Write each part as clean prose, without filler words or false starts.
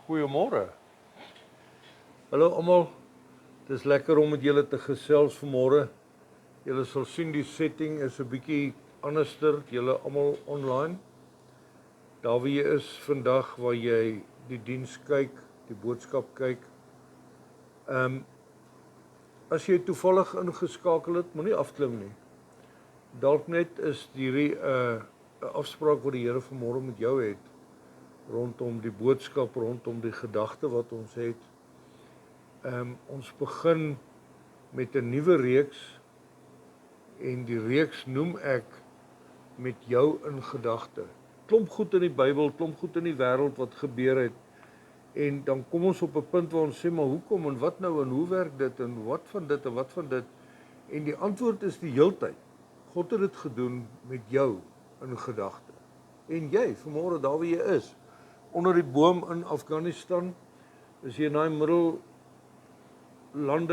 Goeiemôre. Hallo almal. Dis lekker om met julle te gesels vanmôre. Julle sal sien die setting is 'n bietjie anderster, julle almal online. Daar wie jy is vandag waar jy die diens kyk, die boodskap kyk. As jy toevallig ingeskakel het, moenie afklim nie. Dalk net is hierdie 'n afspraak wat die Here vanmôre met jou het rondom die boodskap, rondom die gedagte wat ons het. Ons begin met 'n nuwe reeks en die reeks noem ek met jou in gedagte. Klomp goed in die Bybel, klomp goed in die wêreld wat gebeur het. En dan kom ons op 'n punt waar ons sê, maar hoekom en wat nou en hoe werk dit en wat van dit en wat van dit? En die antwoord is die heeltyd. God het dit gedoen met jou in gedagte. En jy, vanmôre daar waar jy is, onder die boom in Afghanistan, as jy in daai middellande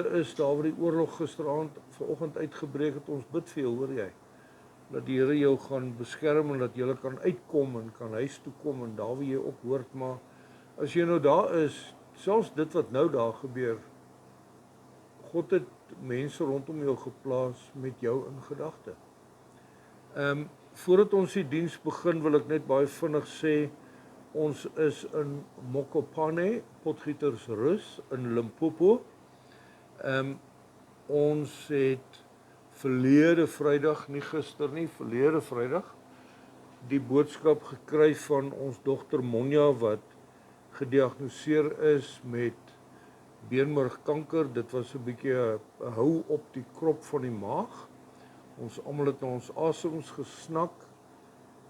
is, daar waar die oorlog gisteraand vanoggend uitgebreek het, ons bid vir jou, hoor jy? Dat die Here jou gaan beskerm en dat jy kan uitkom en kan huis toe kom en daar waar jy ook hoort, maar as jy nou daar is, selfs dit wat nou daar gebeur, God het mense rondom jou geplaas met jou in gedagte. Voordat ons die diens begin, wil ek net baie vinnig sê, ons is in Mokopane, Potgietersrus in Limpopo. Ons het verlede Vrydag, nie gister nie, verlede Vrydag, die boodskap gekry van ons dogter Monja wat gediagnoseer is met beenmergkanker. Dit was 'n bietjie 'n hou op die krop van die maag. Ons almal het na ons asems gesnak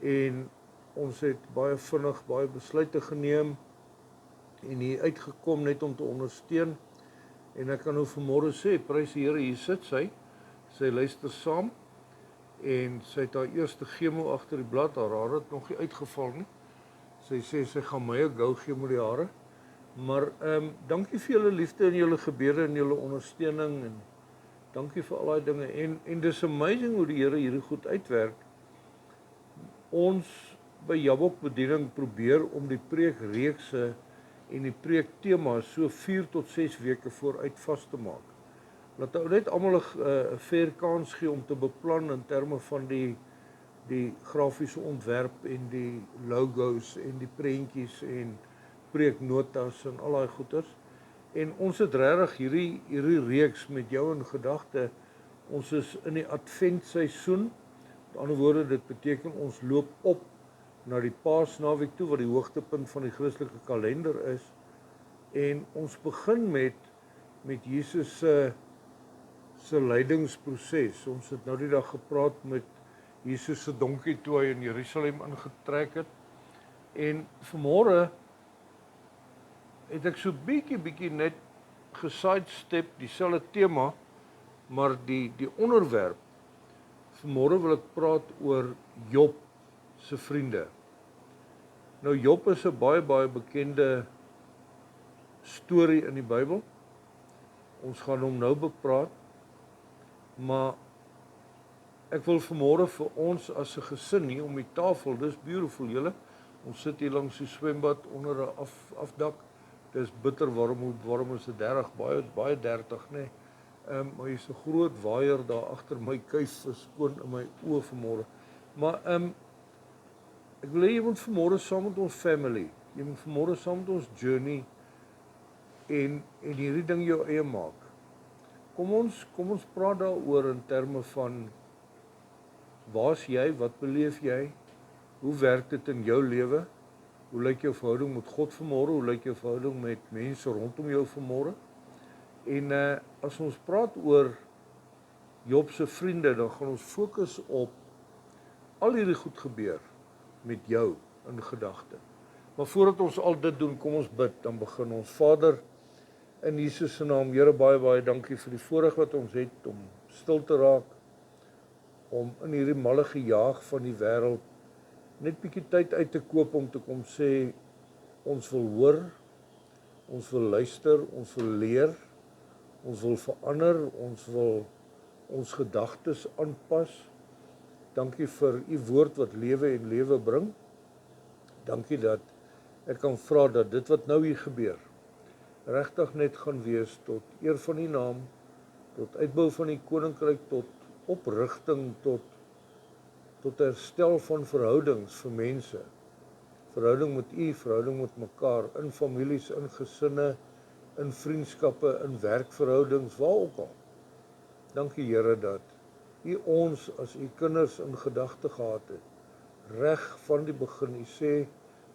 en ons het baie vinnig baie besluite geneem en hier uitgekom net om te ondersteun. En ek kan nou vanmôre sê, prys die Here, hier sit sy. Sy luister saam en sy het haar eerste chemo agter die blad, haar hare het nog nie uitgeval nie. Sy sê sy gaan my 'n gou gee met die hare. Maar dankie vir julle liefde en julle gebede en julle ondersteuning en dankie vir al daai dinge en dis amazing hoe die Here hierdie goed uitwerk. Ons by Jabok Bediening probeer om die preekreekse en die preektemas so 4 tot 6 weke vooruit vas te maak. Laat ou net almal 'n fair kans gee om te beplan in terme van die grafiese ontwerp en die logos en die prentjies en preeknotas en al daai goeters. En ons het regtig hierdie reeks met jou in gedagte. Ons is in die adventseisoen. Met ander woorde, dit beteken ons loop op na die Paasnaweek toe wat die hoogtepunt van die Christelike kalender is. En ons begin met Jesus se lydingsproses. Ons het nou die dag gepraat met Jesus se donkie toe hy in Jerusalem ingetrek het. En vanmôre het ek so bietjie net gesidestep dieselfde tema, maar die onderwerp. Vanmôre wil ek praat oor Job se vriende. Nou Job is 'n baie bekende storie in die Bybel. Ons gaan hom nou bepraat. Maar ek wil vanmôre vir ons as 'n gesin hier om die tafel, dis beautiful julle. Ons sit hier langs die swembad onder 'n afdak. Dis bitter warm is dit 30, baie 30, nê. Maar hier's 'n groot waaier daar agter my kuif verskoon in my oë vanmôre. Maar ek wil hê jy moet vanmôre saam met ons family, jy moet vanmôre saam met ons journey en hierdie ding jou eie maak. Kom ons praat daaroor in terme van waar's jy, wat beleef jy? Hoe werk dit in jou lewe? Hoe lyk jou verhouding met God vanmôre? Hoe lyk jou verhouding met mense rondom jou vanmôre? En as ons praat oor Job se vriende, dan gaan ons fokus op al hierdie goed gebeur met jou in gedagte. Maar voordat ons al dit doen, kom ons bid, dan begin ons. Vader, in Jesus se naam, Here, baie dankie vir die voorreg wat ons het om stil te raak, om in hierdie malle gejaag van die wêreld net bietjie tyd uit te koop om te kom sê, ons wil hoor, ons wil luister, ons wil leer, ons wil verander, ons wil ons gedagtes aanpas. Dankie vir u woord wat lewe en lewe bring. Dankie dat ek kan vra dat dit wat nou hier gebeur, regtig net gaan wees tot eer van die naam, tot uitbou van die koninkryk, tot oprigting, tot herstel van verhoudings vir mense. Verhouding met u, verhouding met mekaar, in families, in gesinne, in vriendskappe, in werkverhoudings, waar ook al. Dankie Here dat u ons as u kinders in gedagte gehad het, reg van die begin. U sê,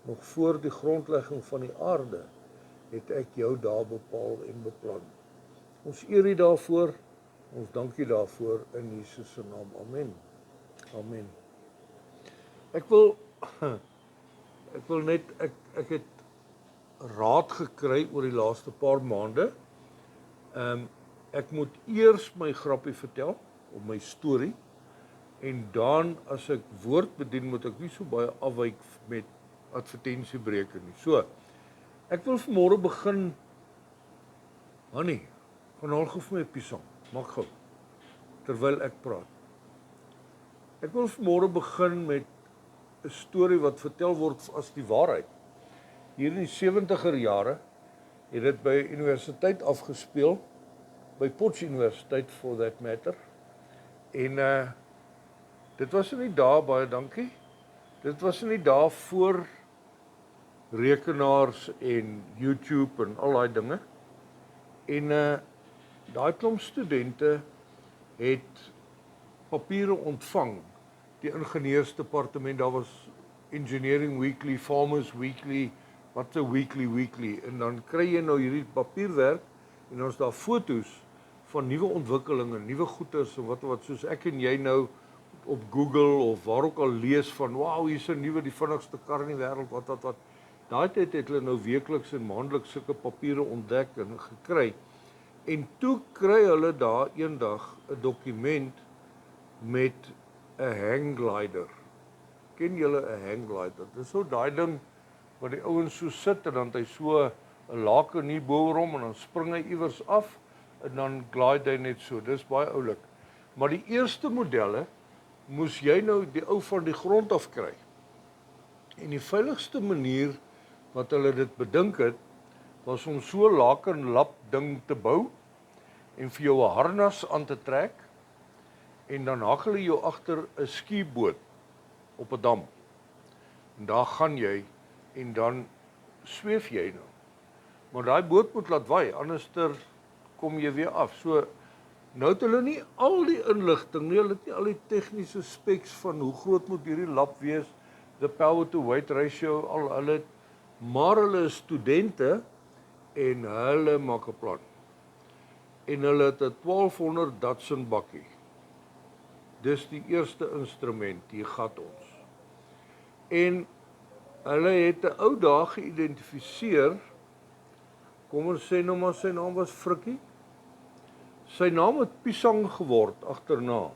nog voor die grondlegging van die aarde, het ek jou daar bepaal en beplan. Ons eer u daarvoor, ons dank u daarvoor in Jesus se naam. Amen. Amen. Ek wil net, ek het raad gekry oor die laaste paar maande. Ek moet eers my grappie vertel, op my storie, en dan as ek woord bedien, moet ek nie so baie afwyk met advertensiebreuke nie. So, ek wil vanmôre begin, Hannie, gaan haal gou vir my 'n piesang, maak gou, terwyl ek praat. Ek wil vanmôre begin met 'n storie wat vertel word as die waarheid. Hier in die 70er jare het dit by universiteit afgespeel, by Potchefstroom Universiteit for that matter. En dit was in die dae, baie dankie, dit was in die dae voor rekenaars en YouTube en al daai dinge. En daai klomp studente het papiere ontvang, die ingenieursdepartement, daar was Engineering Weekly, Farmers Weekly, wat 'n weekly, en dan kry jy nou hierdie papierwerk, en dan is daar foto's van nuwe ontwikkelinge, nuwe goeders, en wat, soos ek en jy nou op Google, of waar ook al lees van, wow, hier is 'n nuwe, die vinnigste kar in die wêreld, wat. Daai tyd het hulle nou weekliks en maandeliks sulke papiere ontdek en gekry, en toe kry hulle daar eendag 'n dokument met 'n hang glider. Ken julle 'n hang glider? Dit is so daai ding waar die ouens so sit en dan het hy so 'n laken hier bo oor hom en dan spring hy iewers af en dan glide hy net so. Dis baie oulik. Maar die eerste modelle moes jy nou die ou van die grond af kry. En die veiligste manier wat hulle dit bedink het, was om so 'n lakenlap ding te bou en vir jou 'n harnas aan te trek, en dan hak hulle jou agter 'n skieboot op 'n dam. En daar gaan jy, en dan sweef jy nou. Maar daai boot moet laat waai, anderster kom jy weer af. So, nou het hulle nie al die inligting nie, hulle het nie al die tegniese specs van hoe groot moet hierdie lap wees, the power to weight ratio, al hulle, maar hulle is studente, en hulle maak 'n plan. En hulle het 'n 1200 Datsun bakkie. Dis die eerste instrument, hier gat ons. En hulle het 'n ou daar geïdentifiseer, kom ons sê nou maar sy naam was Frikkie. Sy naam het Piesang geword agterna.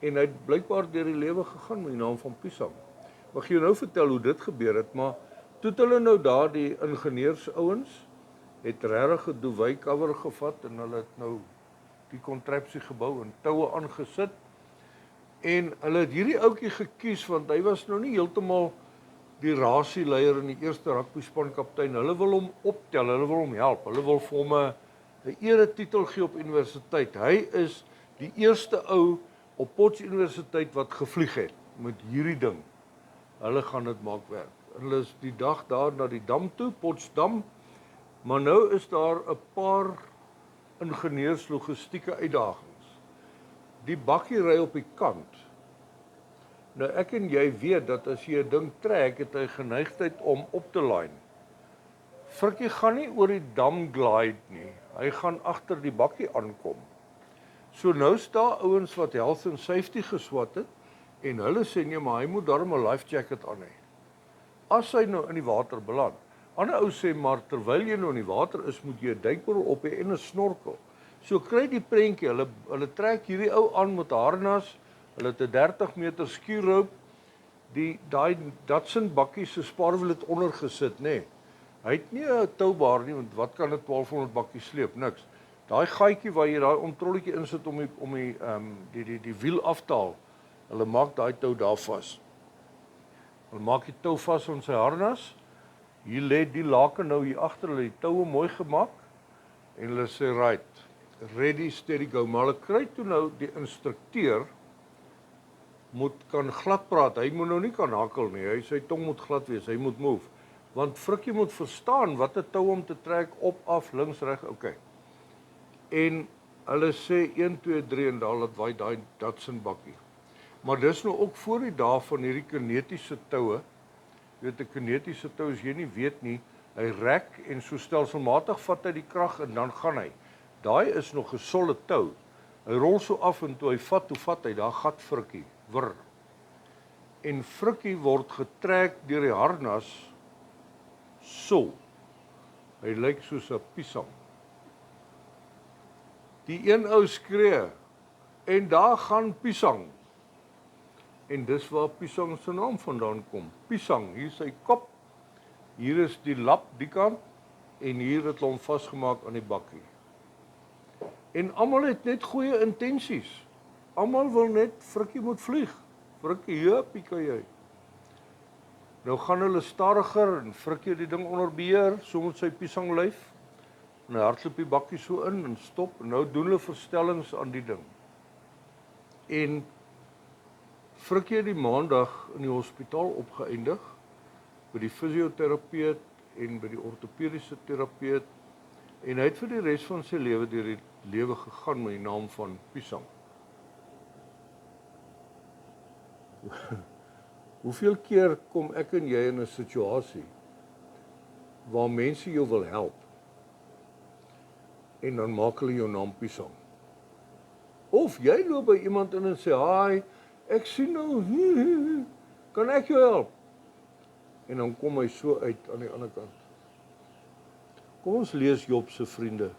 En hy het blykbaar deur die lewe gegaan met die naam van Piesang. Mag jy nou vertel hoe dit gebeur het, maar toe het hulle nou daar die ingenieursouens het regtig 'n duvet cover gevat en hulle het nou die kontrapsie gebou en toue aangesit. En hulle het hierdie ouetjie gekies want hy was nou nie heeltemal die rasieleier in die eerste rugbyspan kaptein. Hulle wil hom optel, hulle wil hom help. Hulle wil vir hom 'n eretitel gee op universiteit. Hy is die eerste ou op Potchefstroom Universiteit wat gevlieg het met hierdie ding. Hulle gaan dit maak werk. Hulle is die dag daar na die dam toe, Potchefstroom, maar nou is daar 'n paar ingenieurslogistieke uitdagings. Die bakkie ry op die kant. Nou ek en jy weet dat as jy 'n ding trek, het hy geneigtheid om op te line. Frikkie gaan nie oor die dam glide nie. Hy gaan agter die bakkie aankom. So nou staan ouens wat health and safety geswat het en hulle sê nee, maar hy moet darm 'n life jacket aan hê. As hy nou in die water beland. Ander ou sê maar terwyl jy nou in die water is, moet jy 'n duikbril op hê en 'n snorkel. So kry die prentjie, hulle trek hierdie ou aan met 'n harnas, hulle het 'n 30 meter ski rope, daai Datsun bakkie se spaarwiel het onder gesit, nê. Nee. Hy het nie 'n toubaar nie, want wat kan 'n 1200 bakkie sleep? Niks. Daai gaatjie waar jy daai omtrolletjie insit om die wiel af te haal, hulle maak daai tou daar vas. Hulle maak die tou vas aan sy harnas. Hier lê die laken nou hier agter, hulle die toue mooi gemaak en hulle sê right, ready, steady, go. Maar hulle kry toe nou die instrukteur moet kan glad praat. Hy moet nou nie kan hakkel nie. Sy tong moet glad wees. Hy moet move. Want Frikkie moet verstaan wat 'n tou om te trek op, af, links, reg, okay. En hulle sê 1 2 3 en daar laat waai daai Datsun bakkie. Maar dis nou ook voor die dae van hierdie kinetiese toue. Jy weet 'n kinetiese tou as jy nie weet nie, hy rek en so stelselmatig vat hy die krag en dan gaan hy. Daai is nog 'n solid tou. Hy rol so af en toe hy vat, daar gat Frikkie, wr. En Frikkie word getrek deur die harnas so. Hy lyk soos 'n piesang. Die een ou skree en daar gaan Piesang. En dis waar Piesang se naam vandaan kom. Piesang, hier is sy kop. Hier is die lap die kant en hier het hom vasgemaak aan die bakkie. En almal het net goeie intensies. Almal wil net Frikkie moet vlieg. Frikkie, hoppie kan jy. Nou gaan hulle stadiger en Frikkie die ding onder beheer, so met sy piesanglyf. En hy hardloop die bakkie so in en stop. En nou doen hulle verstellings aan die ding. En Frikkie het die maandag in die hospitaal opgeëindig by die fisioterapeut en by die ortopediese terapeut en hy het vir die res van sy lewe deur die lewe gegaan met die naam van Piesang. Hoeveel keer kom ek en jy in 'n situasie waar mense jou wil help en dan maak hulle jou naam Piesang? Of jy loop by iemand in en sê, "Hi, ek sien nou, kan ek jou help?" En dan kom hy so uit aan die ander kant. Kom ons lees Job se vriende.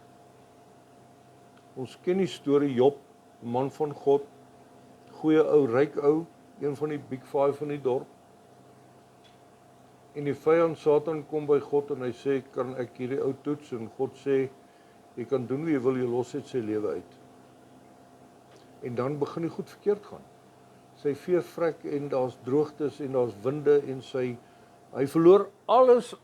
Ons ken die storie Job, 'n man van God, goeie ou, ryk ou, een van die big five van die dorp. En die vyand Satan kom by God en hy sê, "Kan ek hierdie ou toets?" En God sê, "Jy kan doen wat jy wil, jy los uit sy lewe uit." En dan begin die goed verkeerd gaan. Sy vee vrek en daar's droogtes en daar's winde en hy verloor alles.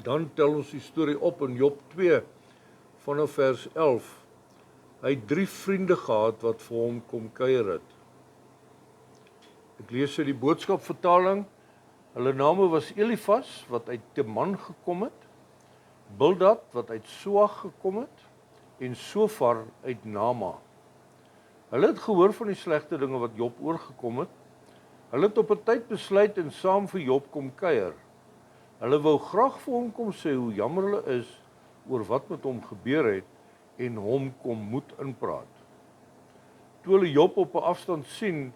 Dan tel ons die storie op in Job 2 vanaf vers 11. Hy het 3 vriende gehad wat vir hom kom kuier het. Ek lees uit die boodskapvertaling. Hulle name was Elifas wat uit Teman gekom het, Bildad wat uit Soag gekom het en Sofar uit Nama. Hulle het gehoor van die slegte dinge wat Job oorgekom het. Hulle het op 'n tyd besluit en saam vir Job kom kuier. Hulle wou graag vir hom kom sê hoe jammer hulle is oor wat met hom gebeur het en hom kom moed inpraat. Toe hulle Job op 'n afstand sien,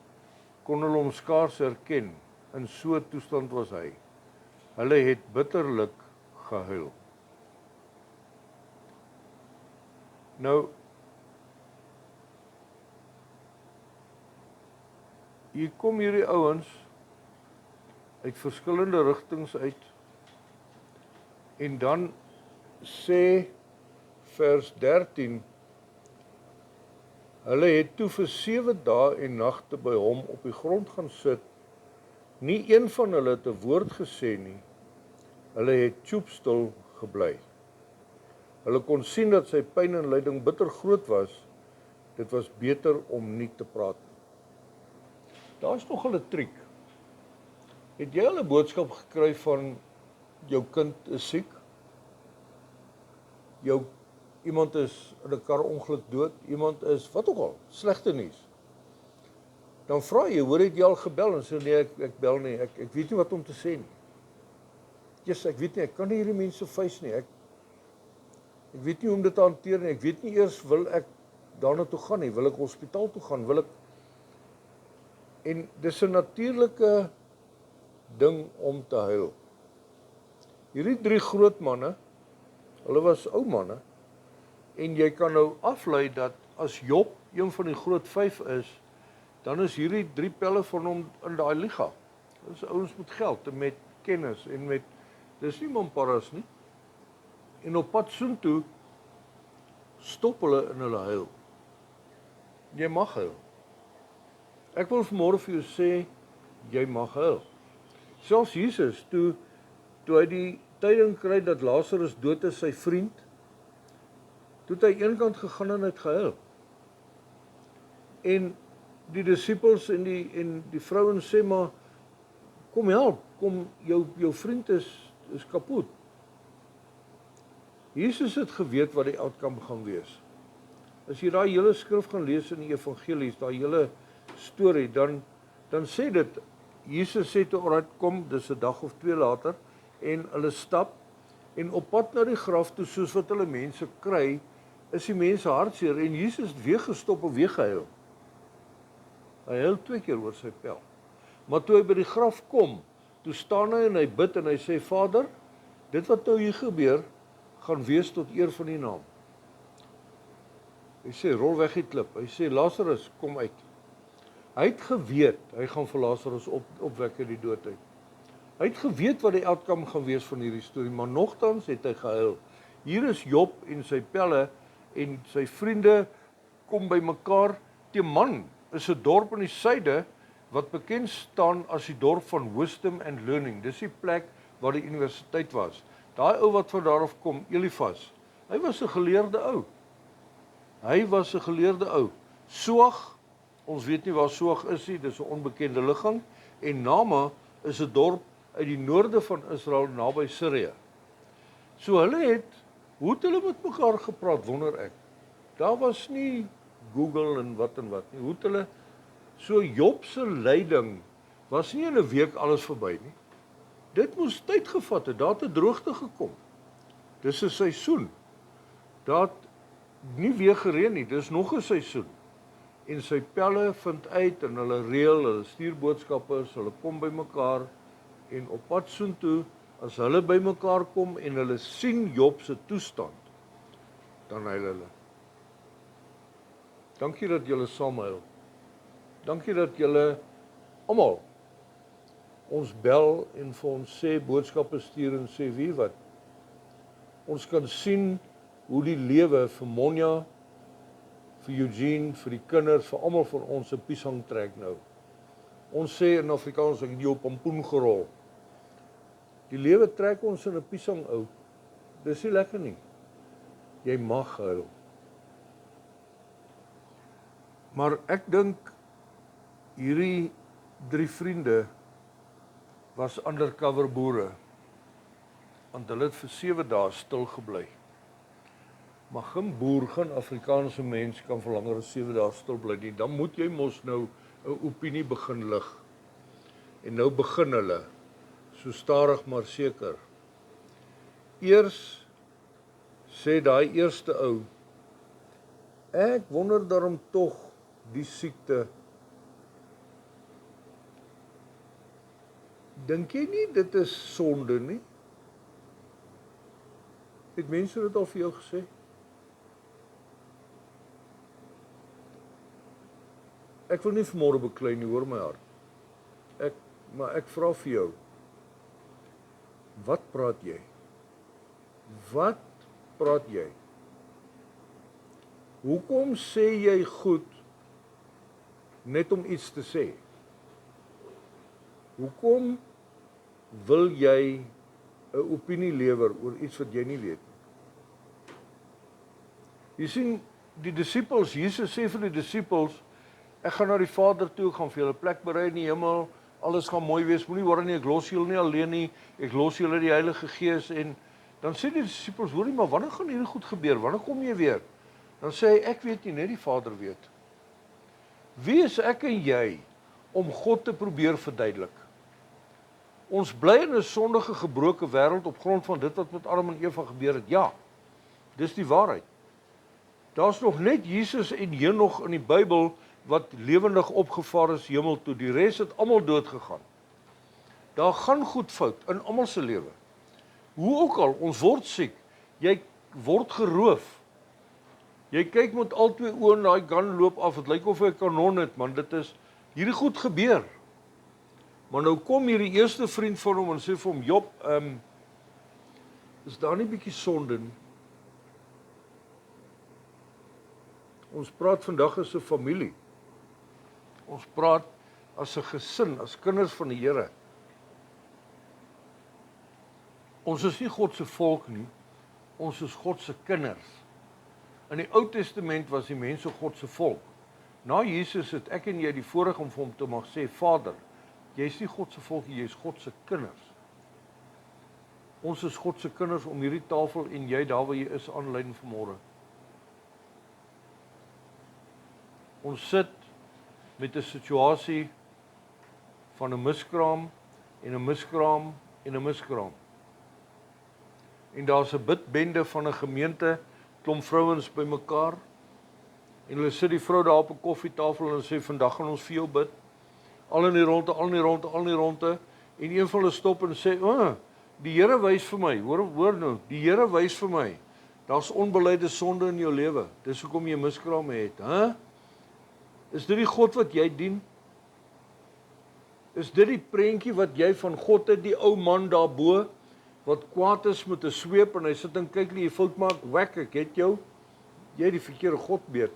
kon hulle hom skaars herken. In so 'n toestand was hy. Hulle het bitterlik gehuil. Nou, hier kom hierdie ouens uit verskillende rigtings uit en dan sê vers 13, hulle het toe vir 7 dae en nagte by hom op die grond gaan sit, nie een van hulle het 'n woord gesê nie, hulle het choopstil gebly. Hulle kon sien dat sy pyn en lyding bitter groot was, dit was beter om nie te praat nie. Daar is nog 'n triek. Het jy al 'n boodskap gekry van jou kind is siek? Iemand is in 'n karongeluk dood, iemand is wat ook al, slegte nuus. Dan vra jy, hoor het jy al gebel? En sê nee, ek bel nie, ek weet nie wat om te sê nie. Jesus, ek weet nie, ek kan nie hierdie mense face nie, ek weet nie hoe om dit te hanteer nie, ek weet nie eers wil ek daarna toe gaan nie, wil ek hospitaal toe gaan, wil ek. En dis 'n natuurlike ding om te huil. Hierdie 3 groot manne, hulle was ou manne, en jy kan nou aflei dat as Job een van die groot 5 is, dan is hierdie 3 pelle van hom in daai liga. Dis ouens met geld en met kennis en met, dis nie mamparas nie. En op pad soontoe stop hulle in hulle huil. Jy mag huil. Ek wil vanmôre vir jou sê, jy mag huil. Selfs Jesus, toe hy die tyding kry dat Lazarus dood is, sy vriend, toe het hy eenkant gegaan en het gehuil. En die disippels en die vrouens sê maar, kom help, kom, jou vriend is kapot. Jesus het geweet wat die outcome gaan wees. As jy daai hele skrif gaan lees in die evangelies, daai hele storie, dan sê dit, Jesus sê toe, alright, kom, dis 'n dag of 2 later, en hulle stap, en op pad na die graf toe, soos wat hulle mense kry, is die mense hartseer, en Jesus het weer gestop en weer gehuil. Hy huil 2 keer oor sy pel. Maar toe hy by die graf kom, toe staan hy en hy bid en hy sê, Vader, dit wat nou hier gebeur, gaan wees tot eer van die naam. Hy sê, rol weg die klip. Hy sê, Lazarus, kom uit. Hy het geweet, hy gaan vir Lazarus opwek uit die dood uit. Hy het geweet wat die outcome gaan wees van hierdie storie, maar nogtans het hy gehuil. Hier is Job en sy pelle en sy vriende kom by mekaar. Teman is 'n dorp in die suide wat bekend staan as die dorp van Wisdom and Learning. Dis die plek waar die universiteit was. Daai ou wat van daar af kom, Elifas, hy was 'n geleerde ou. Soag, ons weet nie waar Soag is nie, dis 'n onbekende ligging, en Nama is 'n dorp uit die noorde van Israel, naby Sirië. So hoe het hulle met mekaar gepraat, wonder ek. Daar was nie Google en wat nie. Hoe het hulle, so Job se lyding was nie in 'n week alles verby nie. Dit moes tyd gevat het, daar het 'n droogte gekom. Dis 'n seisoen. Daar het nie weer gereën nie, dis nog 'n seisoen. En sy pelle vind uit en hulle stuur boodskappers, hulle kom by mekaar en op pad soontoe, as hulle by mekaar kom en hulle sien Job se toestand, dan huil hulle. Dankie dat julle saam huil. Dankie dat julle almal ons bel en vir ons sê, boodskappe stuur en sê, wie wat. Ons kan sien hoe die lewe vir Monja, vir Eugene, vir die kinders, vir almal van ons 'n piesang trek nou. Ons sê in Afrikaans, ek het jou pompoen gerol. Die lewe trek ons in 'n piesang, ou. Dis nie lekker nie. Jy mag huil. Maar ek dink hierdie 3 vriende was undercover boere, want hulle het vir 7 dae stil gebly. Maar geen boer, geen Afrikaanse mens kan vir langer as 7 dae stil bly nie. Dan moet jy mos nou 'n opinie begin lig. En nou begin hulle, so stadig maar seker. Eers sê daai eerste ou, ek wonder daarom tog die siekte. Dink jy nie dit is sonde nie? Het mense dit al vir jou gesê? Ek wil nie vanmôre beklei nie, hoor my hart. Maar ek vra vir jou, wat praat jy? Wat praat jy? Hoekom sê jy goed net om iets te sê? Hoekom wil jy 'n opinie lewer oor iets wat jy nie weet nie? Jy sien, die disippels, Jesus sê vir die disippels, ek gaan na die Vader toe, ek gaan vir julle 'n plek berei in die hemel, alles gaan mooi wees, moenie worry nie, ek los julle nie alleen nie, ek los julle die Heilige Gees. En dan sê die disippels, hoorie, maar wanneer gaan hierdie goed gebeur? Wanneer kom jy weer? Dan sê hy, ek weet nie, net die Vader weet. Wie is ek en jy om God te probeer verduidelik? Ons bly in 'n sondige, gebroke wêreld op grond van dit wat met Adam en Eva gebeur het. Ja, dis die waarheid. Daar's nog net Jesus en Henog in die Bybel wat lewendig opgevaar is hemel toe. Die res het almal dood gegaan. Daar gaan goed fout in almal se lewe. Hoe ook al, ons word siek. Jy word geroof. Jy kyk met al 2 oë en daai gun loop af. Dit lyk of hy 'n kanon het, man. Dit is hierdie goed gebeur. Maar nou kom hierdie eerste vriend van hom en sê vir hom, Job, is daar nie bietjie sonde nie? Ons praat vandag as 'n familie. Ons praat as 'n gesin, as kinders van die Here. Ons is nie God se volk nie, ons is God se kinders. In die Ou Testament was die mense God se volk. Na Jesus het ek en jy die voorreg om vir hom te mag sê, Vader, jy is nie God se volk, jy is God se kinders. Ons is God se kinders om hierdie tafel en jy daar waar jy is aanlyn vanmôre. Ons sit met 'n situasie van 'n miskraam en 'n miskraam en 'n miskraam. En daar's 'n bidbende van 'n gemeente, klomp vrouens bymekaar. En hulle sit die vrou daar op 'n koffietafel en sê vandag gaan ons vir jou bid. Al in die ronde. En een van hulle stop en sê, die Here wys vir my, hoor nou, die Here wys vir my, daar's onbeleide sonde in jou lewe. Dis hoekom jy miskraam het, Is dit die God wat jy dien? Is dit die prentjie wat jy van God het, die ou man daarbo, wat kwaad is met 'n sweep en hy sit en kyk jy fout maak, wek, ek het jou. Jy het die verkeerde God weet.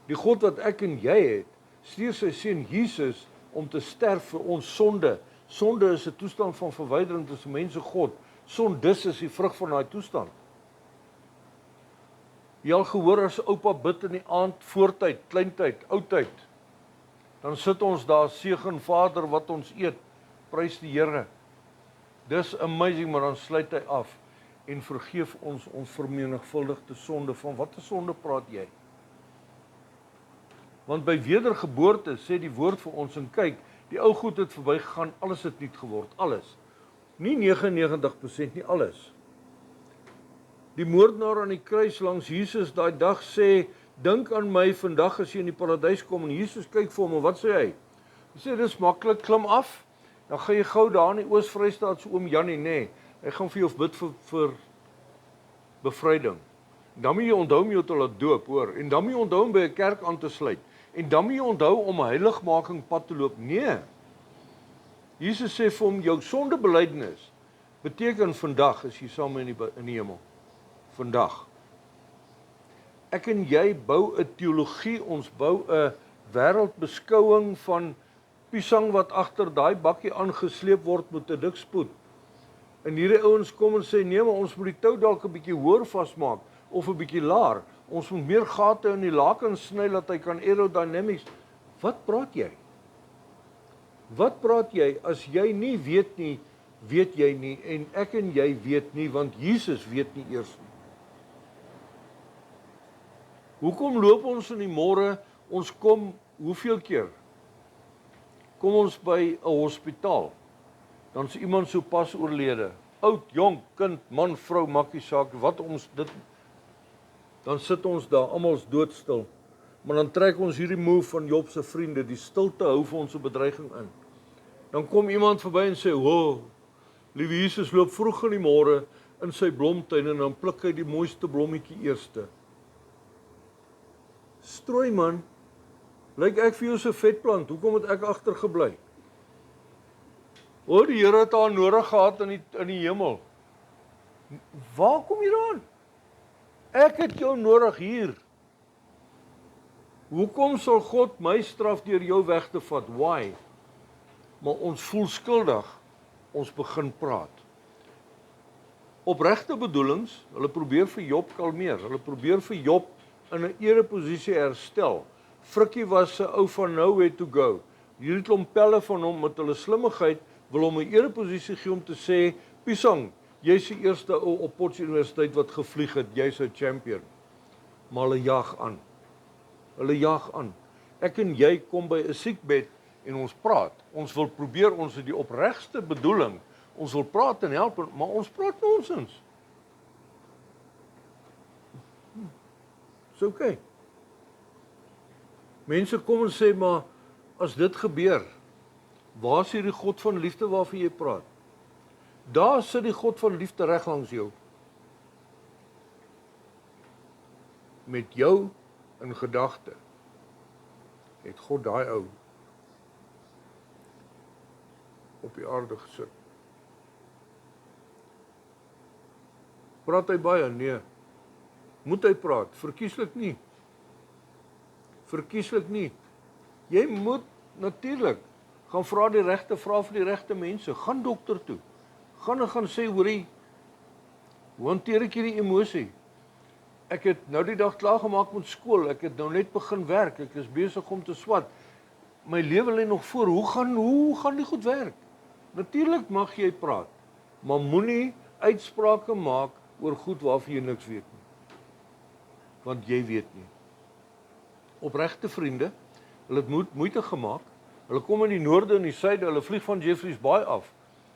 Die God wat ek en jy het, stuur sy seun Jesus om te sterf vir ons sonde. Sonde is 'n toestand van verwydering tussen mens en God. Sondis is die vrug van daai toestand. Jy al gehoor as oupa bid in die aand, voortyd, kleintyd, oudtyd. Dan sit ons daar, seën Vader wat ons eet, prys die Here. Dis amazing, maar dan sluit hy af en vergeef ons vermenigvuldigde sonde. Van watter sonde praat jy? Want by wedergeboorte sê die woord vir ons en kyk, die ou goed het verbygegaan, alles het nuut geword, alles. Nie 99% nie, alles. Die moordenaar aan die kruis langs Jesus daai dag sê, dink aan my vandag as jy in die paradys kom, en Jesus kyk vir hom en wat sê hy? Hy sê, dis maklik, klim af, dan gaan jy gou daar in die Oos-Vrystaat so oom Jannie, nee, hy gaan vir jou bid vir bevryding. Dan moet jy onthou om jou te laat doop, hoor, en dan moet jy onthou om by 'n kerk aan te sluit, en dan moet jy onthou om 'n heiligmaking pad te loop. Nee, Jesus sê vir hom, jou sondebelydenis beteken vandag is jy saam in die hemel. Vandag. Ek en jy bou 'n teologie, ons bou 'n wêreldbeskouing van piesang wat agter daai bakkie aangesleep word met 'n dik spoed. En hierdie ouens kom en sê, nee, maar ons moet die tou dalk 'n bietjie hoër vasmaak, of 'n bietjie laer. Ons moet meer gate in die laken sny, dat hy kan aerodynamics. Wat praat jy? Wat praat jy, as jy nie weet nie, weet jy nie, en ek en jy weet nie, want Jesus weet nie eers nie. Hoekom loop ons in die môre, ons kom, hoeveel keer? Kom ons by 'n hospitaal, dan is iemand so pas oorlede, oud, jong, kind, man, vrou, maak nie saak, wat ons dit, dan sit ons daar, almal is doodstil, maar dan trek ons hierdie move van Job se vriende, die stilte hou vir ons 'n bedreiging in. Dan kom iemand verby en sê, liewe Jesus loop vroeg in die môre in sy blomtuin en dan pluk hy die mooiste blommetjie eerste. Strooi man, lyk ek vir jou so vetplant, hoekom het ek agtergebly? Die Here het haar nodig gehad in die hemel. Waar kom jy dan? Ek het jou nodig hier. Hoekom sal God my straf deur jou weg te vat? Why? Maar ons voel skuldig, ons begin praat. Opregte bedoelings, hulle probeer vir Job kalmeer, hulle probeer vir Job in 'n ereposisie herstel. Frikkie was 'n ou van nowhere to go. Hierdie klomp pelle van hom met hulle slimmigheid wil hom 'n ereposisie gee om te sê, Pisang, jy's die eerste ou op Potchefstroom Universiteit wat gevlieg het, jy's 'n champion. Maar hulle jag aan. Hulle jag aan. Ek en jy kom by 'n siekbed en ons praat. Ons wil probeer, ons het die opregste bedoeling. Ons wil praat en help, maar ons praat nonsens. Dis okay. Mense kom en sê, maar as dit gebeur, waar is hierdie God van liefde waarvan jy praat? Daar sit die God van liefde reg langs jou. Met jou in gedagte het God daai ou op die aarde gesit. Praat hy baie? Nee. Moet hy praat? Verkieslik nie. Verkieslik nie. Jy moet natuurlik gaan vra die regte vrae vir die regte mense. Gaan dokter toe. Gaan sê, hoorie, hoe hanteer ek hierdie emosie? Ek het nou die dag klaargemaak met skool, ek het nou net begin werk, ek is besig om te swat. My lewe lê nog voor, hoe gaan die goed werk? Natuurlik mag jy praat, maar moenie uitsprake maak oor goed waarvan jy niks weet nie. Want jy weet nie. Opregte vriende, hulle het moeite gemaak, hulle kom in die noorde en die suide, hulle vlieg van Jeffreys Bay af.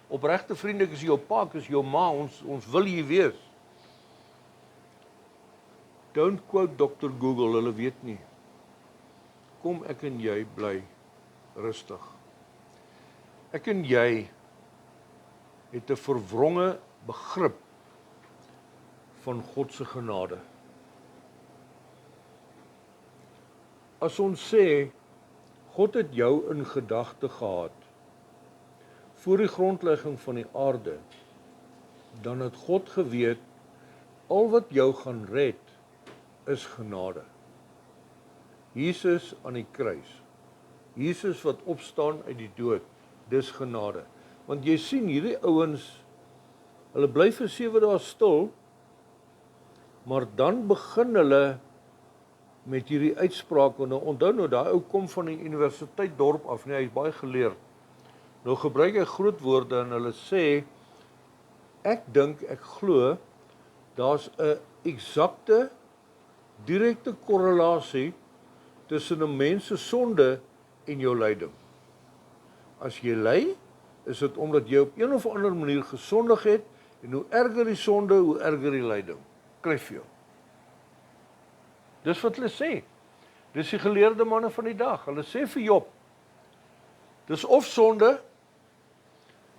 Opregte vriende, ek is jou pa, ek is jou ma, ons wil hier wees. Don't quote Dr. Google, hulle weet nie. Kom ek en jy bly rustig. Ek en jy het 'n verwronge begrip van God se genade. As ons sê, God het jou in gedagte gehad, voor die grondlegging van die aarde, dan het God geweet, al wat jou gaan red, is genade. Jesus aan die kruis, Jesus wat opstaan uit die dood, dis genade. Want jy sien, hierdie ouens, hulle bly vir 7 dae stil, maar dan begin hulle met hierdie uitspraak, en onthou nou, daai ou kom van die universiteit dorp af, nee, hy is baie geleerd. Nou gebruik hy groot woorde en hulle sê, ek glo, daar's 'n eksakte, direkte korrelasie tussen 'n mens se sonde en jou lyding. As jy ly, is dit omdat jy op een of ander manier gesondig het, en hoe erger die sonde, hoe erger die lyding. Kry vir jou. Dis wat hulle sê. Dis die geleerde manne van die dag. Hulle sê vir Job, dis of sonde,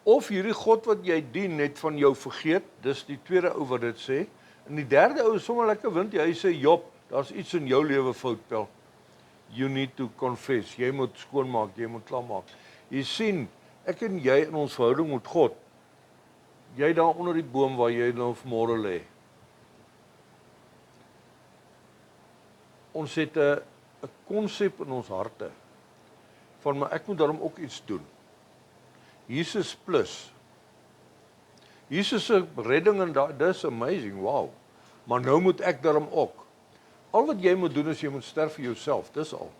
of hierdie God wat jy dien het van jou vergeet, dis die tweede ou wat dit sê, en die derde ou is sommer lekker wind, hy sê, Job, daar's iets in jou lewe fout, Pel. You need to confess, jy moet skoonmaak, jy moet klaarmaak. Jy sien, ek en jy in ons verhouding met God, jy daar onder die boom waar jy nou vanmôre lê. Ons het 'n konsep in ons harte, van maar ek moet daarom ook iets doen. Jesus plus. Jesus se redding en dis amazing, wow. Maar nou moet ek daarom ook. Al wat jy moet doen is jy moet sterf vir jouself, dis al.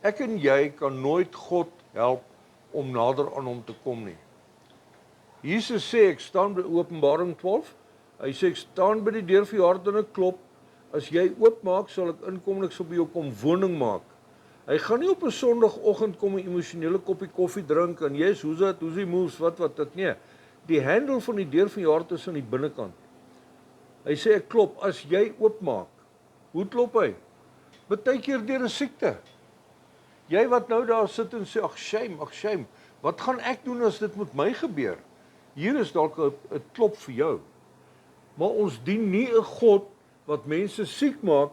Ek en jy kan nooit God help om nader aan hom te kom nie. Jesus sê, ek staan by Openbaring 12, hy sê, ek staan by die deur vir jou hart en ek klop, as jy oopmaak, sal ek inkom en ek sal by jou kom woning maak. Hy gaan nie op 'n Sondagoggend kom 'n emosionele koppie koffie drink en yes, hoe's die moves, wat dit nie. Die handel van die deur van jou hart is aan die binnekant. Hy sê ek klop, as jy oopmaak. Hoe klop hy? Partykeer deur 'n siekte. Jy wat nou daar sit en sê ag shame, wat gaan ek doen as dit met my gebeur? Hier is dalk 'n klop vir jou. Maar ons dien nie 'n God wat mense siek maak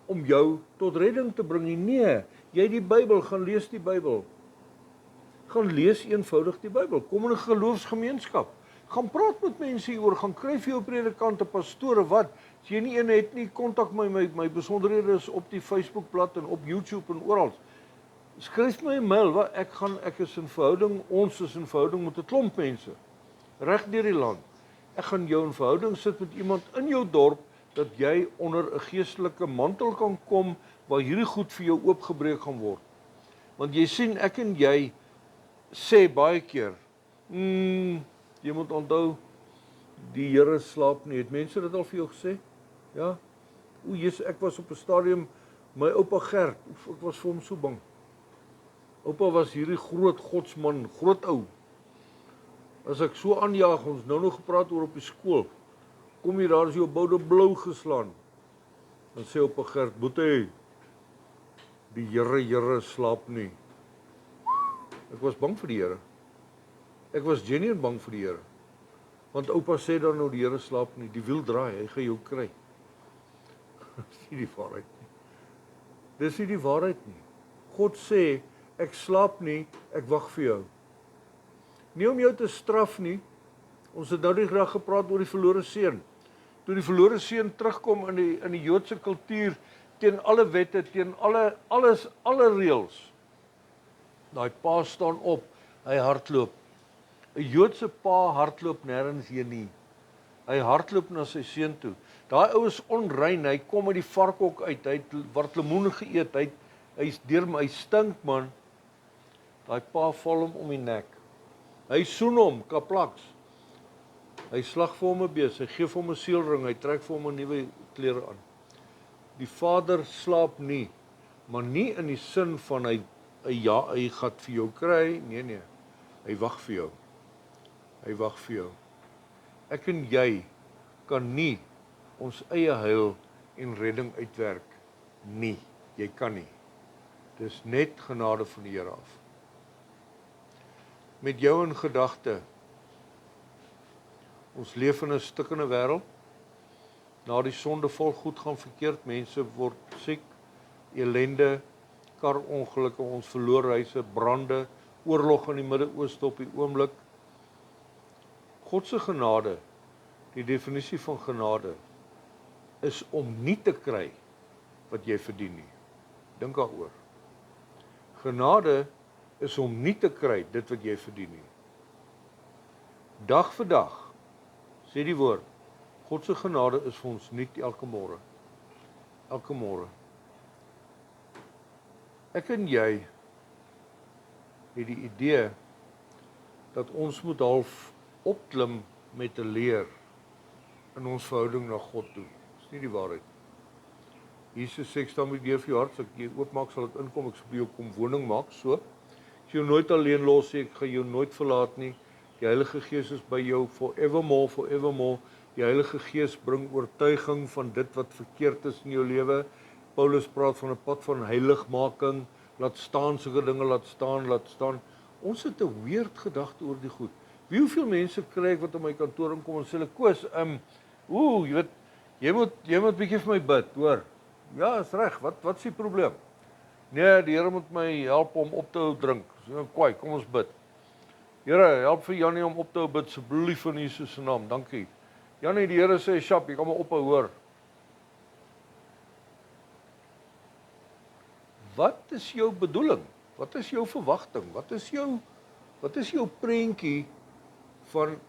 om jou tot redding te bring nie. Nee, jy die Bybel, gaan lees die Bybel. Gaan lees eenvoudig die Bybel. Kom in 'n geloofsgemeenskap. Gaan praat met mense hieroor, gaan kry vir jou predikante, pastore, wat? As jy nie een het nie, kontak my besonderhede is op die Facebookblad en op YouTube en oral. Skryf my 'n mail, ek is in verhouding, ons is in verhouding met 'n klomp mense, reg deur die land. Ek gaan jou in verhouding sit met iemand in jou dorp, dat jy onder 'n geestelike mantel kan kom, waar hierdie goed vir jou oopgebreek gaan word. Want jy sien, ek en jy sê baie keer, jy moet onthou, die Here slaap nie. Het mense dit al vir jou gesê? Ja? O Jesus, ek was op 'n stadium, my oupa Gert, ek was vir hom so bang. Oupa was hierdie groot godsman, groot ou. As ek so aanjaag, ons nou gepraat oor op die skool, kom hier, daar is jou boude blou geslaan. Dan sê oupa Gert, boetie, die Here slaap nie. Ek was bang vir die Here. Ek was genuine bang vir die Here. Want oupa sê dan nou, die Here slaap nie, die wiel draai, hy gaan jou kry. Dis nie die waarheid nie. Dis nie die waarheid nie. God sê, ek slaap nie, ek wag vir jou. Nie om jou te straf nie. Ons het nou die graag gepraat oor die verlore seun. Toe die verlore seun terugkom in die Joodse kultuur, teen alle wette, teen alle reëls. Daai pa staan op, hy hardloop. 'n Joodse pa hardloop nêrens heen nie. Hy hardloop na sy seun toe. Daai ou is onrein, hy kom uit die varkhok uit, hy het wat lemoen geëet, hy stink man. Daai pa val hom om die nek. Hy soen hom, kaplaks. Hy slag vir hom 'n bees, hy gee vir hom 'n seelring, hy trek vir hom 'n nuwe klere aan. Die vader slaap nie, maar nie in die sin van hy gaan vir jou kry, nee, hy wag vir jou. Hy wag vir jou. Ek en jy kan nie ons eie heil en redding uitwerk nie. Jy kan nie. Dis net genade van die Here af. Met jou in gedagte. Ons leef in 'n stikkende wêreld. Na die sondeval goed gaan verkeerd, mense word siek, elende, karongelukke, ons verloor huise, brande, oorlog in die Midde-Ooste op die oomblik. God se genade, die definisie van genade, is om nie te kry wat jy verdien nie. Dink daaroor. Genade is om nie te kry dit wat jy verdien nie. Dag vir dag, sê die woord, God se genade is vir ons nuut elke môre. Elke môre. Ek en jy het die idee dat ons moet half opklim met 'n leer in ons verhouding na God toe. Dis nie die waarheid. Jesus sê, ek staan met jou vir jou hart, as ek jy oopmaak sal ek inkom, ek sal by jou kom woning maak, so. Ek jou nooit alleen los nie, ek gaan jou nooit verlaat nie. Die Heilige Gees is by jou forevermore, forevermore. Die Heilige Gees bring oortuiging van dit wat verkeerd is in jou lewe. Paulus praat van 'n pad van heiligmaking, laat staan sulke dinge, laat staan. Ons het 'n weird gedagte oor die goed. Hoeveel mense kry ek wat op my kantoor inkom en sê hulle, Koos, jy weet, jy moet bietjie vir my bid, hoor. Ja, is reg, wat is die probleem? Nee, die Here moet my help om op te hou drink. So, kwaai, kom ons bid. Here, help vir Jannie om op te hou bid, asseblief in Jesus se naam, dankie. Jannie, die Here sê, "Sjap, jy kan maar ophou hoor." Wat is jou bedoeling? Wat is jou verwagting? Wat is jou prentjie van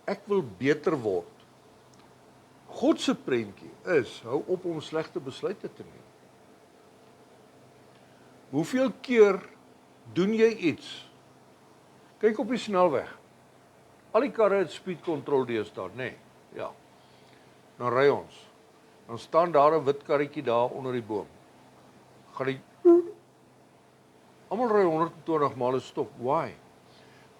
ek wil beter word? God se prentjie is, hou op om slegte besluite te neem. Hoeveel keer doen jy iets? Kyk op die snelweg. Al die karre het speed control deesdae, nee. Ja. Dan ry ons. Dan staan daar 'n wit karretjie daar onder die boom. Gaan die almal ry 120 male stop. Why?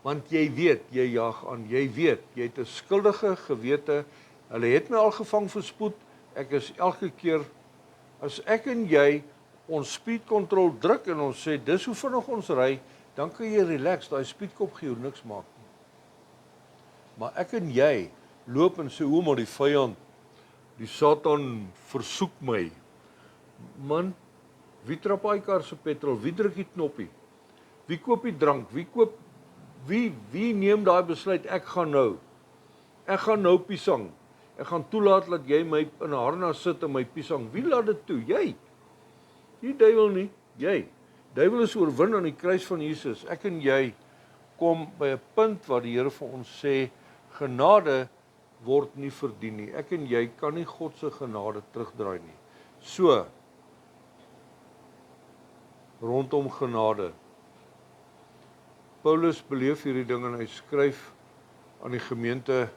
Want jy weet, jy jag aan, jy weet, jy het 'n skuldige gewete. Hulle het my al gevang vir spoed. Ek is elke keer, as ek en jy ons speed control druk en ons sê, dis hoe vinnig ons ry, dan kan jy relax, daai speedkop gee jou niks maak nie. Maar ek en jy loop en sê, maar die vyand, die Satan versoek my. Man, wie trap hy kar se petrol? Wie druk die knoppie? Wie koop die drank? Wie neem daai besluit? Ek gaan nou piesang. Ek gaan toelaat dat jy my in 'n harnas sit en my piesang. Wie laat dit toe? Jy. Die duiwel nie, jy. Duiwel is oorwin aan die kruis van Jesus. Ek en jy kom by 'n punt waar die Here vir ons sê, genade word nie verdien nie. Ek en jy kan nie God se genade terugdraai nie. So, rondom genade. Paulus beleef hierdie ding en hy skryf aan die gemeente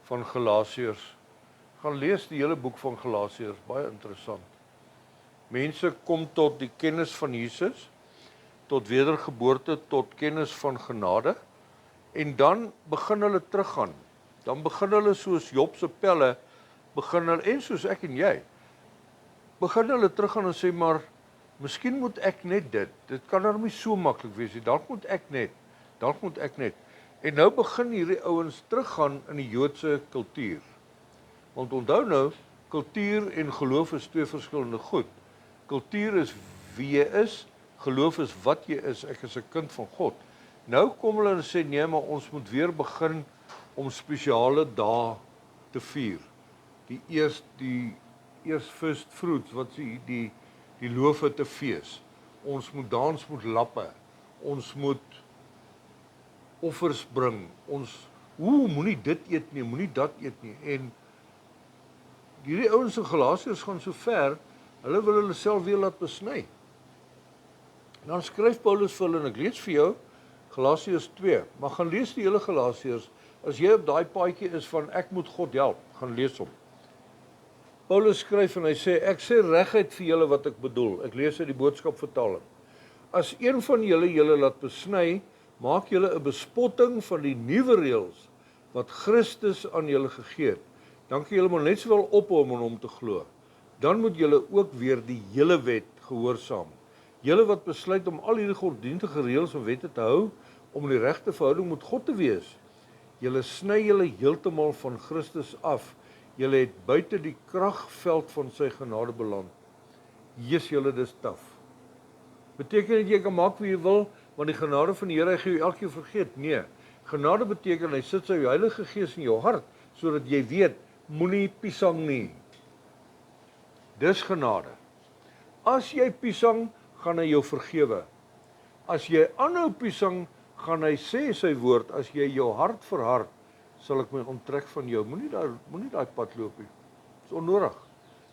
van Galasiërs. Gaan lees die hele boek van Galasiërs, baie interessant. Mense kom tot die kennis van Jesus, tot wedergeboorte, tot kennis van genade, en dan begin hulle teruggaan. Dan begin hulle soos Job se pelle, en soos ek en jy, begin hulle teruggaan en sê, maar miskien moet ek net dit kan nou nie so maklik wees nie, dalk moet ek net. En nou begin hierdie ouens teruggaan in die Joodse kultuur. Want onthou nou, kultuur en geloof is twee verskillende goed. Kultuur is wie jy is, geloof is wat jy is, ek is 'n kind van God. Nou kom hulle en sê, nee, maar ons moet weer begin om spesiale dae te vier. Die eers first fruits, wat die die loofe te fees. Ons moet dans met lappe. Ons moet offers bring. Ons moenie dit eet nie, moenie dat eet nie. En hierdie ouens in Galasiërs gaan so ver, hulle wil hulle self weer laat besny. Dan skryf Paulus vir hulle, en ek lees vir jou Galasiërs 2, maar gaan lees die hele Galasiërs. As jy op daai paadjie is van ek moet God help, gaan lees hom. Paulus skryf en hy sê, ek sê reguit vir julle wat ek bedoel. Ek lees uit die boodskap vertaling. As een van julle laat besny, maak julle 'n bespotting van die nuwe reëls wat Christus aan julle gegee het. Dan kan julle maar net sowel ophou om aan hom te glo. Dan moet julle ook weer die hele wet gehoorsaam. Julle wat besluit om al hierdie godsdienstige reëls en wette te hou, om in die regte verhouding met God te wees. Julle sny julle heeltemal van Christus af. Julle het buite die kragveld van sy genade beland. Julle dis taaf. Beteken dit jy kan maak wie jy wil, want die genade van die Here gee jou elke keer vergeet? Nee. Genade beteken hy sit sy Heilige Gees in jou hart, sodat jy weet, moenie piesang nie. Dis genade. As jy piesang, gaan hy jou vergewe. As jy aanhou piesang, gaan hy sê sy woord, as jy jou hart verhard, sal ek my onttrek van jou. Moenie daai pad loop nie. Dis onnodig.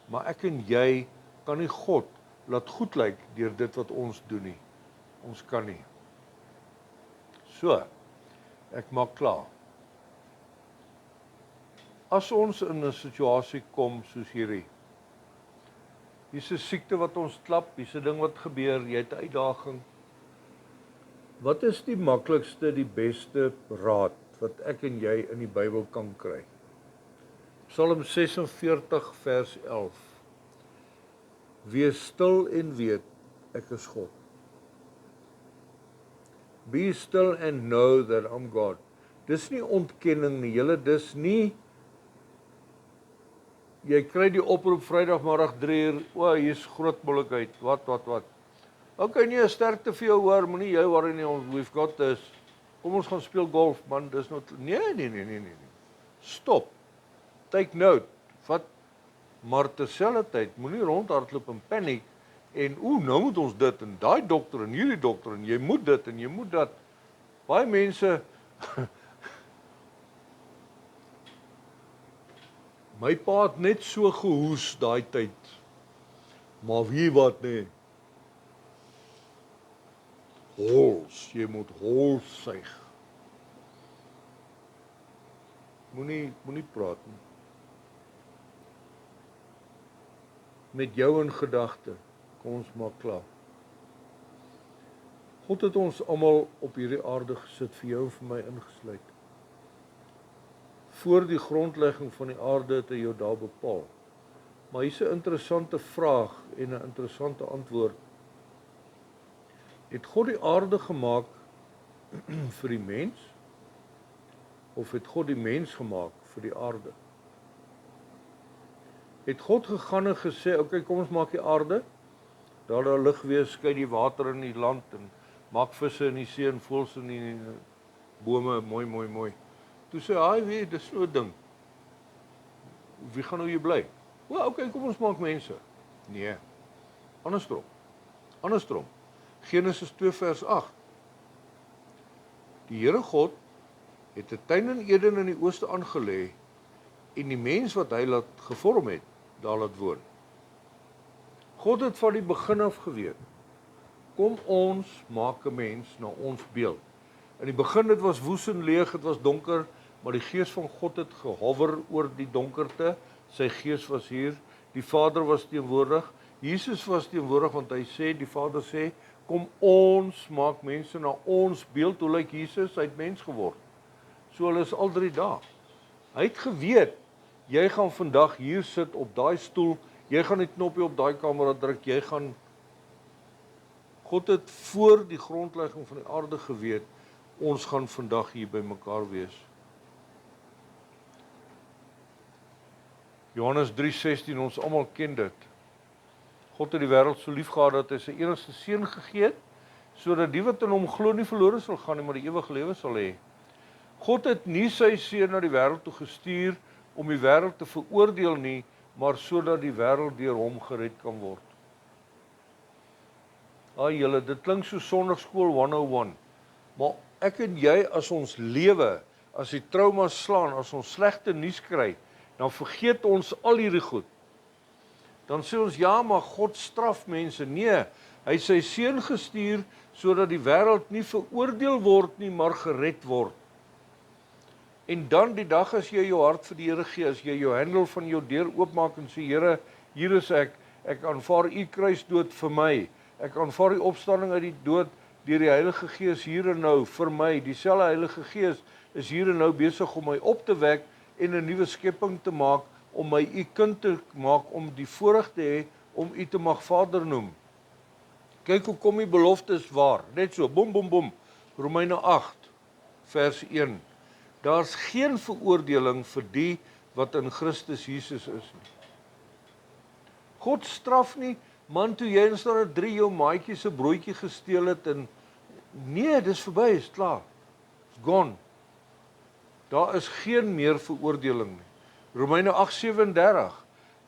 Maar ek en jy kan nie God laat goed lyk deur dit wat ons doen nie. Ons kan nie. So, ek maak klaar. As ons in 'n situasie kom soos hierdie, hier's 'n siekte wat ons klap, hier's 'n ding wat gebeur, jy het 'n uitdaging. Wat is die maklikste, die beste raad wat ek en jy in die Bybel kan kry? Psalm 46 vers 11. Wees stil en weet, ek is God. Be still and know that I'm God. Dis nie ontkenning nie, julle, dis nie, jy kry die oproep Vrydagmiddag 3 uur, hier's groot moeilikheid, wat. Ok, nee, sterkte vir jou hoor, moenie jy worry nie, we've got this. Kom ons gaan speel golf, man, dis not, nee. Stop, take note, wat, maar terselfdertyd, moenie rondhardloop in paniek, en nou moet ons dit, en daai dokter, en hierdie dokter, en jy moet dit, en jy moet dat. Baie mense, my pa het net so gehoes daai tyd, maar wie wat nie, hols, jy moet hols suig. Moenie praat nie. Met jou in gedagte, kom ons maak klaar. God het ons almal op hierdie aarde gesit, vir jou en vir my ingesluit. Voor die grondlegging van die aarde het hy jou daar bepaal. Maar hier's 'n interessante vraag en 'n interessante antwoord. Het God die aarde gemaak vir die mens? Of het God die mens gemaak vir die aarde? Het God gegaan en gesê, ok, kom ons maak die aarde, daar lig wees, skei die water in die land, en maak visse in die see, en voëls in die bome, mooi. Toe sê hy, dis so 'n ding. Wie gaan nou hier bly? Ok, kom ons maak mense. Nee, andersom. Genesis 2 vers 8. Die Here God het 'n tuin in Eden in die ooste aangelê, en die mens wat hy laat gevorm het, daar laat woon. God het van die begin af geweet, kom ons maak 'n mens na ons beeld. In die begin, dit was woes en leeg, dit was donker, maar die Gees van God het gehover oor die donkerte, sy Gees was hier, die Vader was teenwoordig, Jesus was teenwoordig, want hy sê, die Vader sê, kom ons maak mense na ons beeld. Hoe lyk Jesus? Hy het mens geword. So hulle is al 3 dae. Hy het geweet, jy gaan vandag hier sit op daai stoel, jy gaan die knoppie op daai kamera druk, God het voor die grondlegging van die aarde geweet, ons gaan vandag hier by mekaar wees. Johannes 3:16, ons almal ken dit. God het die wêreld so lief gehad dat hy sy enigste seun gegee het, sodat die wat in hom glo nie verlore sal gaan nie, maar die ewige lewe sal hê. God het nie sy seun na die wêreld toe gestuur om die wêreld te veroordeel nie, maar sodat die wêreld deur hom gered kan word. Julle, dit klink so Sondagskool 101. Maar ek en jy, as ons lewe, as die traumas slaan, as ons slegte nuus kry, dan vergeet ons al hierdie goed. Dan sê ons, ja, maar God straf mense. Nee, hy het sy seun gestuur, sodat die wêreld nie veroordeel word nie, maar gered word. En dan die dag as jy jou hart vir die Here gee, as jy jou hendel van jou deur oopmaak en sê, Here, hier is ek aanvaar u kruisdood vir my, ek aanvaar die opstanding uit die dood deur die Heilige Gees hier en nou vir my, dieselfde Heilige Gees is hier en nou besig om my op te wek en 'n nuwe skepping te maak, om my u kind te maak, om die voorreg te hê, om u te mag Vader noem. Kyk hoe kom die beloftes waar, net so, bom, bom, bom, Romeine 8, vers 1. Daar's geen veroordeling vir die wat in Christus Jesus is nie. God straf nie, man, toe jy in Standaard 3 jou maatjie se broodjie gesteel het, en nee, dis verby, is klaar, it's gone. Daar is geen meer veroordeling nie. Romeine 8:37,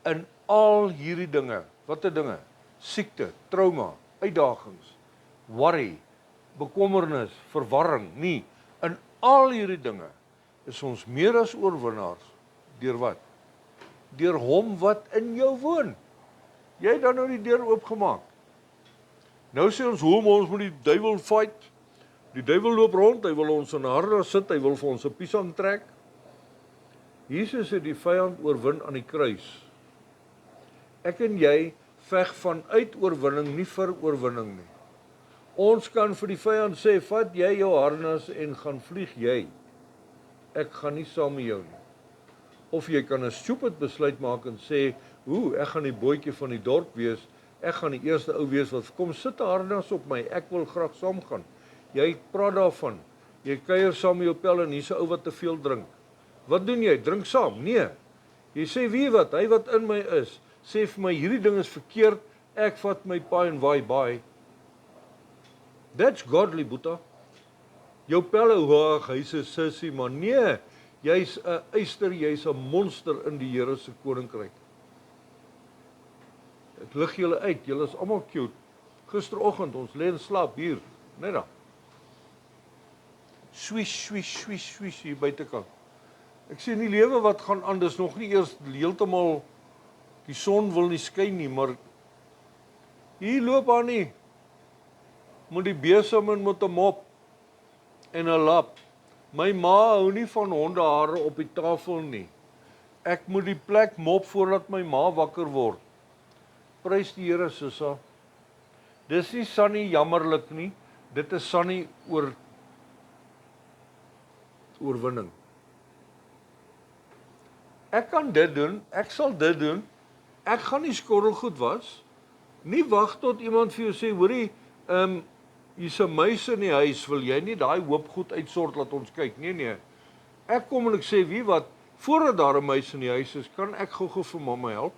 in al hierdie dinge, watter dinge? Siekte, trauma, uitdagings, worry, bekommernis, verwarring, nie. In al hierdie dinge is ons meer as oorwinnaars, deur wat? Deur hom wat in jou woon. Jy het dan nou die deur oopgemaak. Nou sê ons, hoe ons moet die duiwel fight? Die duiwel loop rond, hy wil ons in 'n harnas sit, hy wil vir ons 'n piesang trek. Jesus het die vyand oorwin aan die kruis. Ek en jy veg vanuit oorwinning, nie vir oorwinning nie. Ons kan vir die vyand sê, vat jy jou harnas en gaan vlieg jy. Ek gaan nie saam met jou nie. Of jy kan 'n stupid besluit maak en sê, ek gaan die bootjie van die dorp wees, ek gaan die eerste ou wees wat kom sit 'n harnas op my, ek wil graag saam gaan. Jy praat daarvan, jy kuier saam met jou pel en hier's 'n ou wat te veel drink. Wat doen jy? Drink saam? Nee. Jy sê, wie wat? Hy wat in my is, sê vir my, hierdie ding is verkeerd, ek vat my paai en waai baai. That's godly, Boeta. Jou pelle hoog, hy's 'n sissie, maar nee, jy's 'n eyster, jy's 'n monster in die Here se koninkryk. Ek lig julle uit, julle is almal cute. Gisteroggend, ons lê in slaap hier, net daar. Swish, swish, swish, swish hier buitekant. Ek sê in die lewe wat gaan aan, dis nog nie eers heeltemal, die son wil nie skyn nie, maar hier loop aan nie, met die besem en met 'n mop en 'n lap. My ma hou nie van hondehare op die tafel nie. Ek moet die plek mop voordat my ma wakker word. Prys die Here, Sissa. Dis nie Sunny jammerlik nie, dit is Sunny oorwinning. Ek kan dit doen, ek sal dit doen, ek gaan nie skorrelgoed was, nie wag tot iemand vir jou sê, hoorie, hier's 'n muis in die huis, wil jy nie daai hoop goed uitsort, laat ons kyk, nee, ek kom en ek sê, wie wat, voordat daar 'n muis in die huis is, kan ek gou vir mamma help,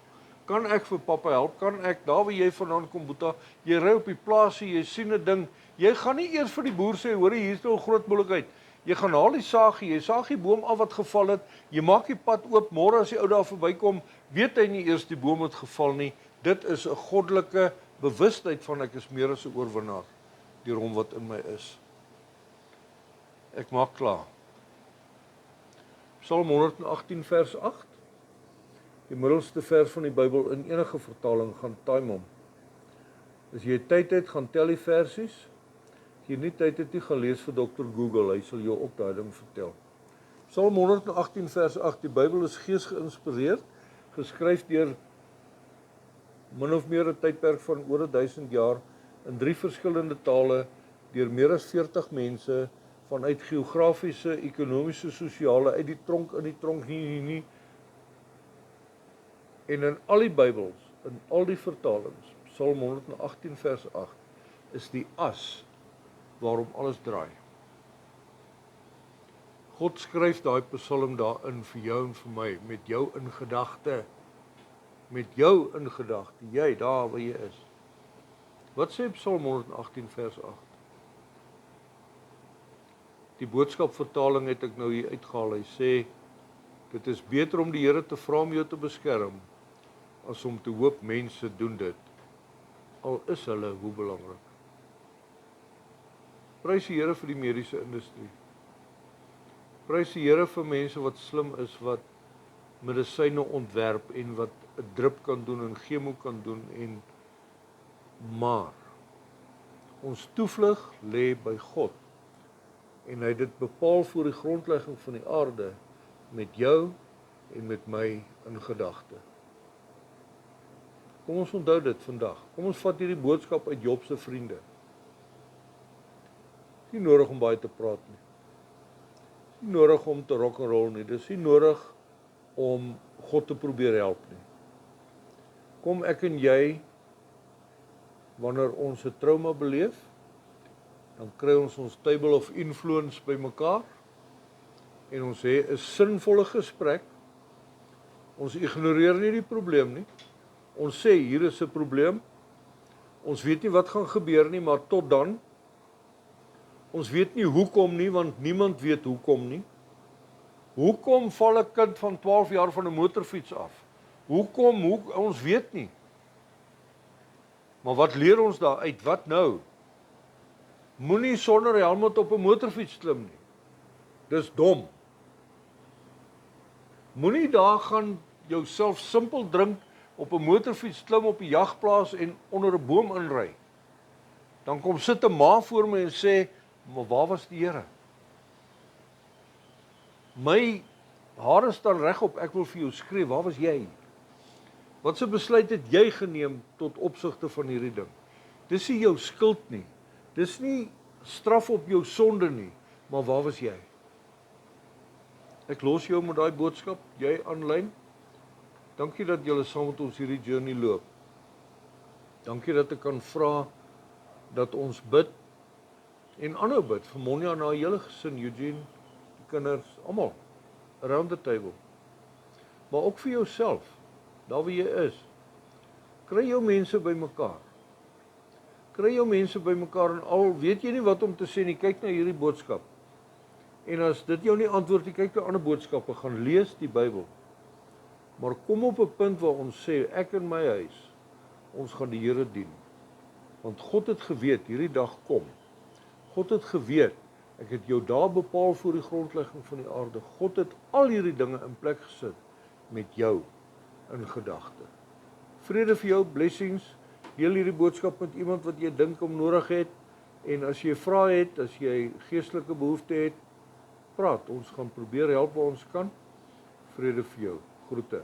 kan ek vir pappa help, kan ek, daar waar jy vandaan kom, Boeta, jy ry op die plaasie, jy sien 'n ding, jy gaan nie eers vir die boer sê, hoorie, hier's nou 'n groot moeilikheid, jy gaan haal die saagie, jy saag die boom af wat geval het, jy maak die pad oop, môre as die ou daar verbykom, weet hy nie eers die boom het geval nie. Dit is 'n goddelike bewustheid van ek is meer as 'n oorwinnaar deur hom wat in my is. Ek maak klaar. Psalm 118 vers 8. Die middelste vers van die Bybel in enige vertaling, gaan time hom. As jy tyd het, gaan tel die versies. As jy nie tyd het nie, gaan lees vir Dr. Google, hy sal jou ook daai ding vertel. Psalm 118 vers 8, die Bybel is gees geïnspireerd, geskryf deur min of meer 'n tydperk van oor 1000 jaar, in 3 verskillende tale, deur meer as 40 mense, vanuit geografiese, ekonomiese, sosiale, uit die tronk, in die tronk, nie. En in al die Bybels, in al die vertalings, Psalm 118 vers 8, is die as waarom alles draai. God skryf daai psalm daarin vir jou en vir my, met jou in gedagte. Met jou in gedagte, jy daar waar jy is. Wat sê Psalm 118 vers 8? Die boodskapvertaling het ek nou hier uitgehaal, hy sê, dit is beter om die Here te vra om jou te beskerm, as om te hoop mense doen dit, al is hulle hoe belangrik. Prys die Here vir die mediese industrie. Prys die Here vir mense wat slim is, wat medisyne ontwerp en wat 'n drip kan doen en chemo kan doen maar ons toevlug lê by God. En hy het dit bepaal voor die grondlegging van die aarde met jou en met my in gedagte. Kom ons onthou dit vandag. Kom ons vat hierdie boodskap uit Job se vriende. Dis nie nodig om baie te praat nie. Dis nie nodig om te rock and roll nie. Dis nie nodig om God te probeer help nie. Kom ek en jy, wanneer ons 'n trauma beleef, dan kry ons table of influence by mekaar en ons het 'n sinvolle gesprek. Ons ignoreer nie die probleem nie. Ons sê hier is 'n probleem. Ons weet nie wat gaan gebeur nie, maar tot dan. Ons weet nie hoekom nie, want niemand weet hoekom nie. Hoekom val 'n kind van 12 jaar van 'n motorfiets af? Hoekom? Ons weet nie. Maar wat leer ons daar uit? Wat nou? Moenie sonder helm op 'n motorfiets klim nie. Dis dom. Moenie daar gaan jouself simpel drink, op 'n motorfiets klim op 'n jagplaas en onder 'n boom inry. Dan kom sit 'n ma voor my en sê, "Maar waar was die Here?" My hare staan regop, ek wil vir jou skree, waar was jy? Wat se besluit het jy geneem tot opsigte van hierdie ding? Dis nie jou skuld nie. Dis nie straf op jou sonde nie, maar waar was jy? Ek los jou met daai boodskap, jy aanlyn. Dankie dat julle saam met ons hierdie journey loop. Dankie dat ek kan vra dat ons bid en aanhou bid vir Monja en haar hele gesin, Eugene, die kinders, almal around the table. Maar ook vir jouself, daar waar jy is. Kry jou mense bymekaar. Kry jou mense bymekaar en al weet jy nie wat om te sê nie, kyk na hierdie boodskap. En as dit jou nie antwoord nie, kyk na ander boodskappe, gaan lees die Bybel. Maar kom op 'n punt waar ons sê, ek en my huis, ons gaan die Here dien. Want God het geweet, hierdie dag kom. God het geweet, ek het jou daar bepaal voor die grondlegging van die aarde. God het al hierdie dinge in plek gesit met jou in gedagte. Vrede vir jou, blessings. Deel hierdie boodskap met iemand wat jy dink om nodig het. En as jy vrae het, as jy geestelike behoefte het, praat. Ons gaan probeer help waar ons kan. Vrede vir jou. Groete.